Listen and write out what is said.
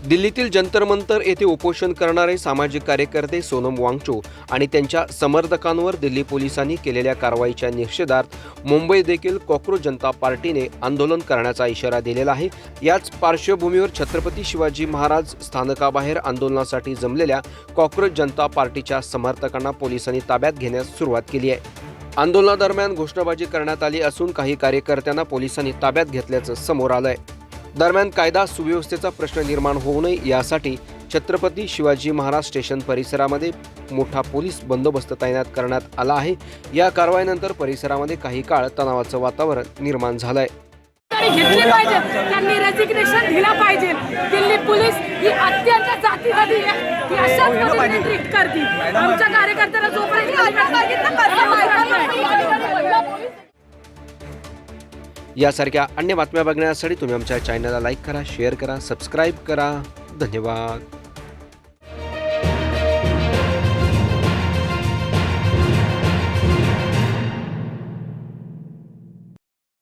दिल्लीतील जंतर मंतर येथे उपोषण करणारे सामाजिक कार्यकर्ते सोनम वांगचुक आणि त्यांच्या समर्थकांवर दिल्ली पोलिसांनी केलेल्या कारवाईच्या निषेधार्थ मुंबईत देखील कॉकरोच जनता पार्टीने आंदोलन करण्याचा इशारा दिलेला आहे। याच पार्श्वभूमीवर छत्रपती शिवाजी महाराज स्थानकाबाहेर आंदोलनासाठी जमलेल्या कॉकरोच जनता पार्टीच्या समर्थकांना पोलिसांनी ताब्यात घेण्यास सुरुवात केली आहे। आंदोलनादरम्यान घोषणाबाजी करण्यात आली असून काही कार्यकर्त्यांना पोलिसांनी ताब्यात घेतल्याचं समोर आलंय। दरम्यान कायदा सुव्यवस्थेचा प्रश्न निर्माण होऊ नये यासाठी छत्रपती शिवाजी महाराज स्टेशन परिसरामध्ये मोठा पोलीस बंदोबस्त तैनात करण्यात आला आहे। या कारवाईनंतर परिसरामध्ये काही काळ तणावाचं वातावरण निर्माण झालंय। घेतली पाहिजे, त्यांनी रेजिग्नेशन दिला पाहिजे। दिल्ली पोलीस ही अत्यंत जातीवादी आहे, ती अशाच पद्धतीने ट्रीट करते आमच्या कार्यकर्त्यांना। यासारख्या अन्य बातम्या बघण्यासाठी तुम्ही आमच्या चॅनलला लाईक करा, शेअर करा, सबस्क्राईब करा। धन्यवाद।